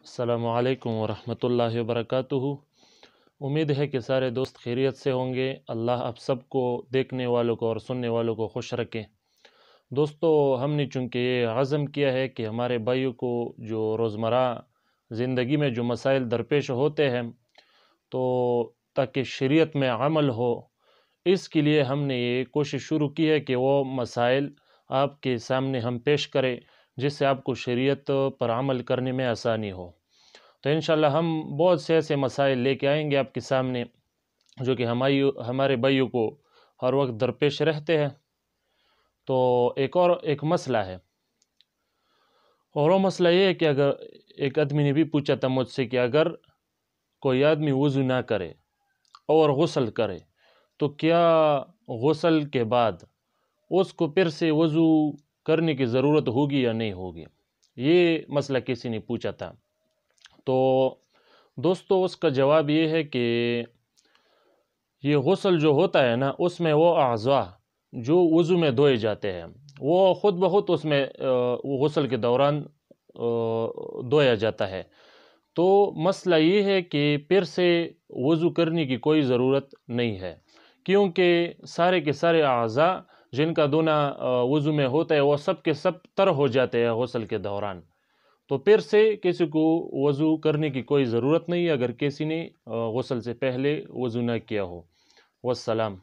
अस्सलामु अलैकुम वरहमतुल्लाहि वबरकातुहू। उम्मीद है कि सारे दोस्त खैरियत से होंगे। अल्लाह आप सबको, देखने वालों को और सुनने वालों को खुश रखे। दोस्तों, हमने चूँकि ये आज़म किया है कि हमारे भाइयों को जो रोज़मर्रा ज़िंदगी में जो मसाइल दरपेश होते हैं, तो ताकि शरीयत में अमल हो, इसके लिए हमने ये कोशिश शुरू की है कि वो मसाइल आपके सामने हम पेश करें, जिससे आपको शरीयत पर अमल करने में आसानी हो। तो इंशाल्लाह हम बहुत से ऐसे मसाइल लेके आएंगे आपके सामने जो कि हमारे भाइयों को हर वक्त दरपेश रहते हैं। तो एक मसला है, और वो मसला ये है कि अगर एक आदमी ने भी पूछा था मुझसे कि अगर कोई आदमी वज़ू ना करे और गुस्ल करे तो क्या गुस्ल के बाद उसको फिर से वज़ू करने की ज़रूरत होगी या नहीं होगी। ये मसला किसी ने पूछा था। तो दोस्तों, उसका जवाब ये है कि ये गुस्ल जो होता है ना, उसमें वो अज़ा जो वज़ू में धोए जाते हैं वो ख़ुद ब खुद उसमें वो गुस्ल के दौरान धोया जाता है। तो मसला ये है कि फिर से वज़ू करने की कोई ज़रूरत नहीं है, क्योंकि सारे के सारे अज़ा जिनका धोना वज़ू में होता है वो सब के सब तर हो जाते हैं गुस्ल के दौरान। तो फिर से किसी को वज़ू करने की कोई ज़रूरत नहीं है अगर किसी ने गुस्ल से पहले वज़ू ना किया हो। वस्सलाम।